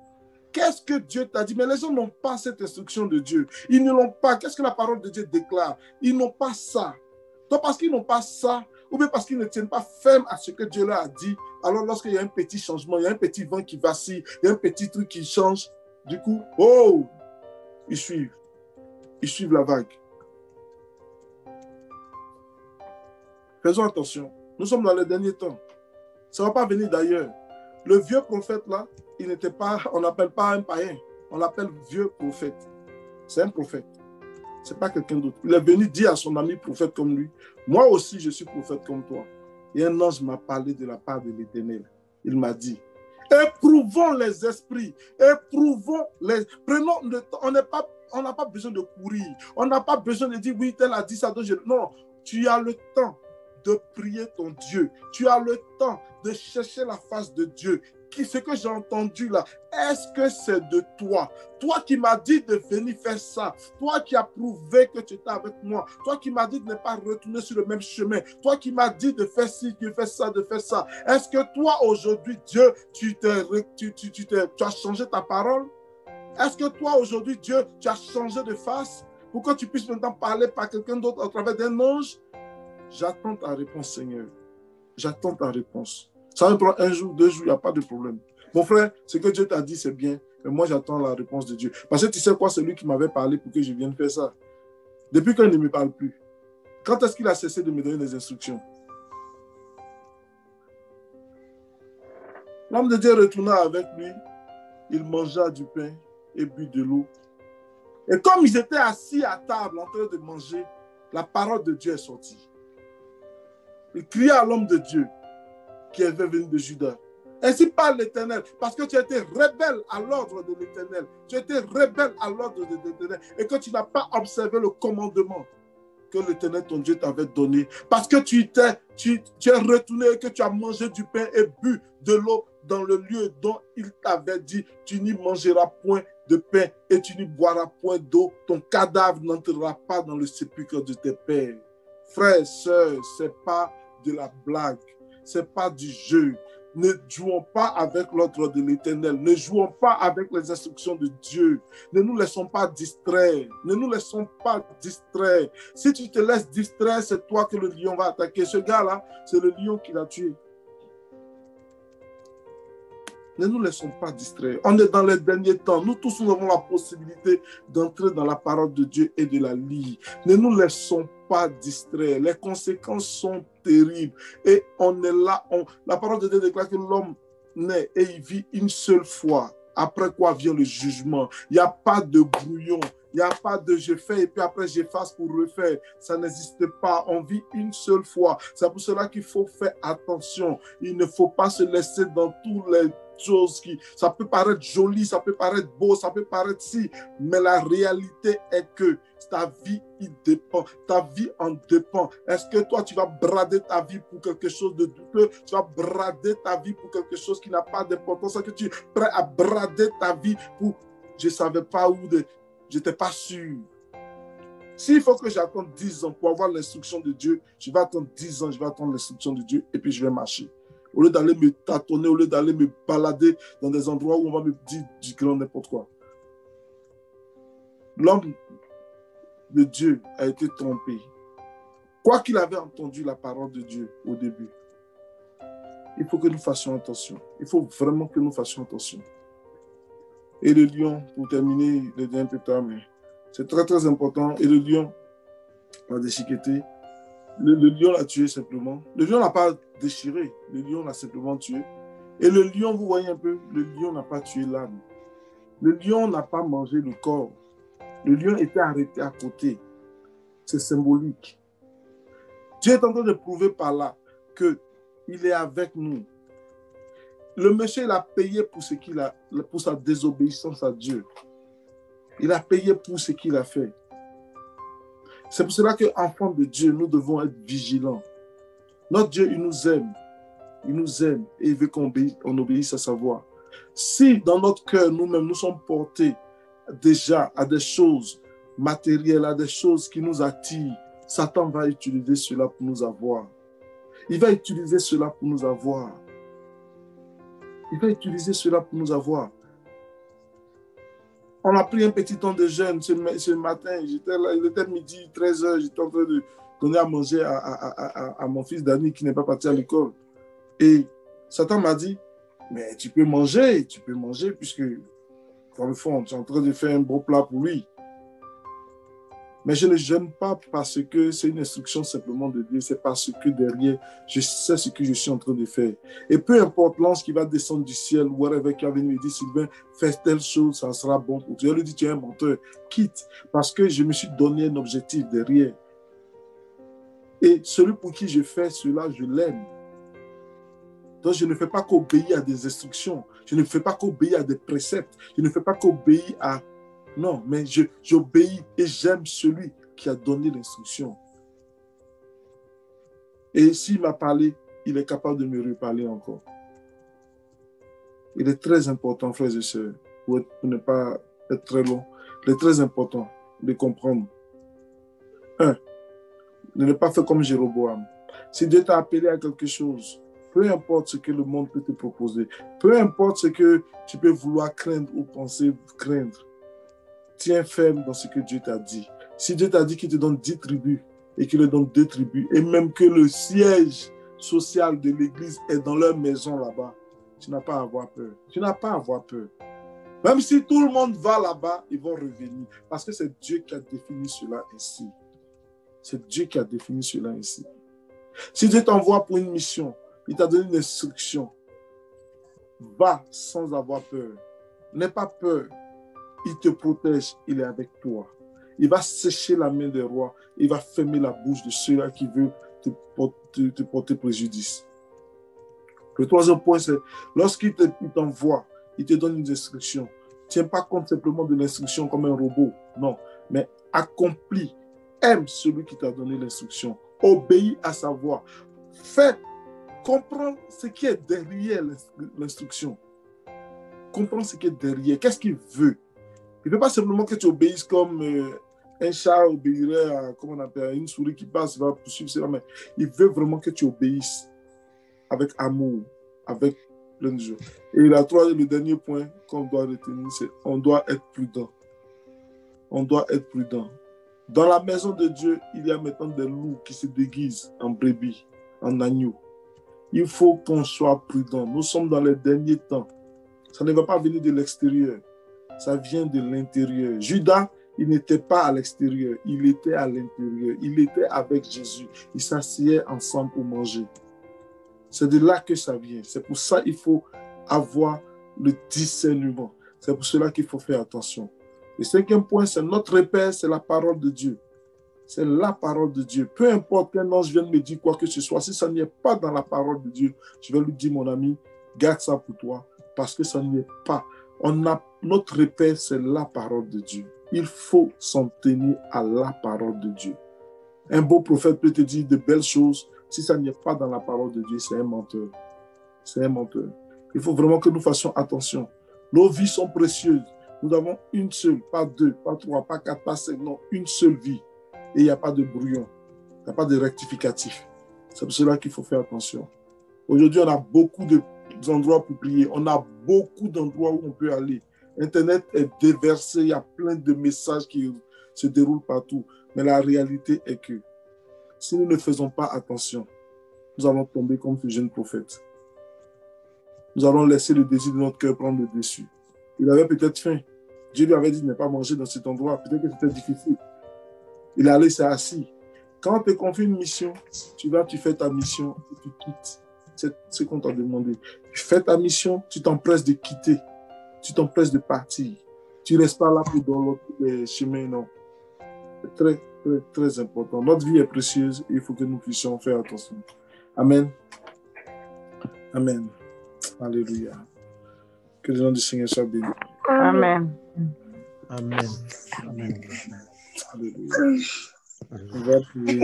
Qu'est-ce que Dieu t'a dit? Mais les gens n'ont pas cette instruction de Dieu. Ils ne l'ont pas. Qu'est-ce que la parole de Dieu déclare? Ils n'ont pas ça. Donc parce qu'ils n'ont pas ça, ou bien parce qu'ils ne tiennent pas ferme à ce que Dieu leur a dit, alors lorsqu'il y a un petit changement, il y a un petit vent qui vacille, il y a un petit truc qui change, du coup, oh, ils suivent la vague. Faisons attention. Nous sommes dans les derniers temps. Ça ne va pas venir d'ailleurs. Le vieux prophète là, il n'était pas, on n'appelle pas un païen, on l'appelle vieux prophète. C'est un prophète. Ce n'est pas quelqu'un d'autre. Il est venu dire à son ami prophète comme lui, moi aussi je suis prophète comme toi. Et un ange m'a parlé de la part de l'Éternel. Il m'a dit, éprouvons les esprits, éprouvons les... Prenons le temps, on n'a pas besoin de courir, on n'a pas besoin de dire, oui, tel a dit ça. Non, tu as le temps de prier ton Dieu. Tu as le temps de chercher la face de Dieu. Ce que j'ai entendu là, est-ce que c'est de toi? Toi qui m'as dit de venir faire ça. Toi qui as prouvé que tu étais avec moi. Toi qui m'as dit de ne pas retourner sur le même chemin. Toi qui m'as dit de faire ci, de faire ça, de faire ça. Est-ce que toi aujourd'hui, Dieu, tu as changé ta parole? Est-ce que toi aujourd'hui, Dieu, tu as changé de face pour que tu puisses maintenant parler par quelqu'un d'autre à travers d'un ange? J'attends ta réponse, Seigneur. J'attends ta réponse. Ça me prend 1 jour, 2 jours, il n'y a pas de problème. Mon frère, ce que Dieu t'a dit, c'est bien. Mais moi, j'attends la réponse de Dieu. Parce que tu sais quoi, c'est lui qui m'avait parlé pour que je vienne faire ça. Depuis qu'il ne me parle plus. Quand est-ce qu'il a cessé de me donner des instructions? L'homme de Dieu retourna avec lui. Il mangea du pain et but de l'eau. Et comme ils étaient assis à table en train de manger, la parole de Dieu est sortie. Il cria à l'homme de Dieu qui avait venu de Juda. Ainsi parle l'Éternel, parce que tu as été rebelle à l'ordre de l'Éternel. Tu as été rebelle à l'ordre de l'Éternel et que tu n'as pas observé le commandement que l'Éternel, ton Dieu, t'avait donné. Parce que tu es retourné et que tu as mangé du pain et bu de l'eau dans le lieu dont il t'avait dit, tu n'y mangeras point de pain et tu n'y boiras point d'eau. Ton cadavre n'entrera pas dans le sépulcre de tes pères. Frères, sœurs, ce n'est pas de la blague. Ce n'est pas du jeu. Ne jouons pas avec l'ordre de l'Éternel. Ne jouons pas avec les instructions de Dieu. Ne nous laissons pas distraire. Ne nous laissons pas distraire. Si tu te laisses distraire, c'est toi que le lion va attaquer. Ce gars-là, c'est le lion qui l'a tué. Ne nous laissons pas distraire. On est dans les derniers temps. Nous tous, nous avons la possibilité d'entrer dans la parole de Dieu et de la lire. Ne nous laissons pas distraire. Les conséquences sont terribles. Et on est là. La parole de Dieu déclare que l'homme naît et il vit une seule fois. Après quoi vient le jugement. Il n'y a pas de brouillon. Il n'y a pas de je fais et puis après j'efface pour refaire. Ça n'existe pas. On vit une seule fois. C'est pour cela qu'il faut faire attention. Il ne faut pas se laisser dans toutes les choses qui... Ça peut paraître joli, ça peut paraître beau, ça peut paraître si. Mais la réalité est que ta vie, il dépend. Ta vie en dépend. Est-ce que toi, tu vas brader ta vie pour quelque chose de douteux? Tu vas brader ta vie pour quelque chose qui n'a pas d'importance? Est-ce que tu es prêt à brader ta vie pour... Je ne savais pas où de... Je n'étais pas sûr. S'il faut que j'attende 10 ans pour avoir l'instruction de Dieu, je vais attendre 10 ans, je vais attendre l'instruction de Dieu et puis je vais marcher. Au lieu d'aller me tâtonner, au lieu d'aller me balader dans des endroits où on va me dire du grand n'importe quoi. L'homme de Dieu a été trompé. Quoi qu'il avait entendu la parole de Dieu au début, il faut que nous fassions attention. Il faut vraiment que nous fassions attention. Et le lion, pour terminer, le dernier peu tard, mais c'est très très important. Et le lion l'a déchiqueté. Le lion l'a tué simplement. Le lion n'a pas déchiré. Le lion l'a simplement tué. Et le lion, vous voyez un peu, le lion n'a pas tué l'âme. Le lion n'a pas mangé le corps. Le lion était arrêté à côté. C'est symbolique. Dieu est en train de prouver par là qu'il est avec nous. Le monsieur, il a payé pour ce qu'il a, pour sa désobéissance à Dieu. Il a payé pour ce qu'il a fait. C'est pour cela qu'enfants de Dieu, nous devons être vigilants. Notre Dieu, il nous aime. Il nous aime et il veut qu'on obéisse à sa voix. Si dans notre cœur, nous-mêmes, nous sommes portés déjà à des choses matérielles, à des choses qui nous attirent, Satan va utiliser cela pour nous avoir. Il va utiliser cela pour nous avoir. Il va utiliser cela pour nous avoir. On a pris un petit temps de jeûne ce matin. J'étais là, il était midi, 13h. J'étais en train de donner à manger à mon fils Dani qui n'est pas parti à l'école. Et Satan m'a dit, mais tu peux manger puisque, dans le fond, tu es en train de faire un bon plat pour lui. Mais je ne jeûne pas parce que c'est une instruction simplement de Dieu, c'est parce que derrière, je sais ce que je suis en train de faire. Et peu importe l'ange qui va descendre du ciel, ou whatever, qui va venir me dire, Sylvain, fais telle chose, ça sera bon pour toi. Je lui dis, tu es un menteur, quitte, parce que je me suis donné un objectif derrière. Et celui pour qui je fais cela, je l'aime. Donc, je ne fais pas qu'obéir à des instructions, je ne fais pas qu'obéir à des préceptes, je ne fais pas qu'obéir à... Non, mais j'obéis et j'aime celui qui a donné l'instruction. Et s'il m'a parlé, il est capable de me reparler encore. Il est très important, frères et sœurs, pour ne pas être très long, il est très important de comprendre. 1. Ne pas faire comme Jéroboam. Si Dieu t'a appelé à quelque chose, peu importe ce que le monde peut te proposer, peu importe ce que tu peux vouloir craindre ou penser craindre, tiens ferme dans ce que Dieu t'a dit. Si Dieu t'a dit qu'il te donne 10 tribus et qu'il te donne 2 tribus, et même que le siège social de l'église est dans leur maison là-bas, tu n'as pas à avoir peur. Tu n'as pas à avoir peur. Même si tout le monde va là-bas, ils vont revenir. Parce que c'est Dieu qui a défini cela ainsi. C'est Dieu qui a défini cela ainsi. Si Dieu t'envoie pour une mission, il t'a donné une instruction, va sans avoir peur. N'aie pas peur. Il te protège, il est avec toi. Il va sécher la main des rois, il va fermer la bouche de ceux-là qui veulent te porter préjudice. Le troisième point, c'est lorsqu'il t'envoie, il te donne une instruction. Tiens pas compte simplement de l'instruction comme un robot, non, mais accomplis, aime celui qui t'a donné l'instruction, obéis à sa voix, fais, comprends ce qui est derrière l'instruction. Comprends ce qui est derrière, qu'est-ce qu'il veut. Il ne veut pas simplement que tu obéisses comme un chat obéirait à, comment on appelle, une souris qui passe, va poursuivre cela, mais il veut vraiment que tu obéisses avec amour, avec plein de joie. Et le dernier point qu'on doit retenir, c'est on doit être prudent. On doit être prudent. Dans la maison de Dieu, il y a maintenant des loups qui se déguisent en brebis, en agneau. Il faut qu'on soit prudent. Nous sommes dans les derniers temps. Ça ne va pas venir de l'extérieur. Ça vient de l'intérieur. Judas, il n'était pas à l'extérieur, il était à l'intérieur. Il était avec Jésus. Ils s'assiaient ensemble pour manger. C'est de là que ça vient. C'est pour ça qu'il faut avoir le discernement. C'est pour cela qu'il faut faire attention. Le cinquième point, c'est notre repère, c'est la parole de Dieu. C'est la parole de Dieu. Peu importe qu'un ange vienne me dire quoi que ce soit, si ça n'y est pas dans la parole de Dieu, je vais lui dire, mon ami, garde ça pour toi, parce que ça n'y est pas. Notre repère, c'est la parole de Dieu. Il faut s'en tenir à la parole de Dieu. Un beau prophète peut te dire de belles choses. Si ça n'y est pas dans la parole de Dieu, c'est un menteur. C'est un menteur. Il faut vraiment que nous fassions attention. Nos vies sont précieuses. Nous avons une seule, pas deux, pas trois, pas quatre, pas cinq, non, une seule vie. Et il n'y a pas de brouillon. Il n'y a pas de rectificatif. C'est pour cela qu'il faut faire attention. Aujourd'hui, on a beaucoup d'endroits pour prier. On a beaucoup d'endroits où on peut aller. Internet est déversé. Il y a plein de messages qui se déroulent partout. Mais la réalité est que si nous ne faisons pas attention, nous allons tomber comme ce jeune prophète. Nous allons laisser le désir de notre cœur prendre le dessus. Il avait peut-être faim. Dieu lui avait dit de ne pas manger dans cet endroit. Peut-être que c'était difficile. Il est allé, s'est assis. Quand on te confie une mission, tu fais ta mission et tu quittes. C'est ce qu'on t'a demandé. Tu fais ta mission, tu t'empresses de quitter. Tu t'empresses de partir. Tu ne restes pas là pour dans l'autre chemin, non. C'est très, très, très important. Notre vie est précieuse et il faut que nous puissions faire attention. Amen. Amen. Alléluia. Que le nom du Seigneur soit béni. Amen. Amen. Amen. Alléluia. On va prier.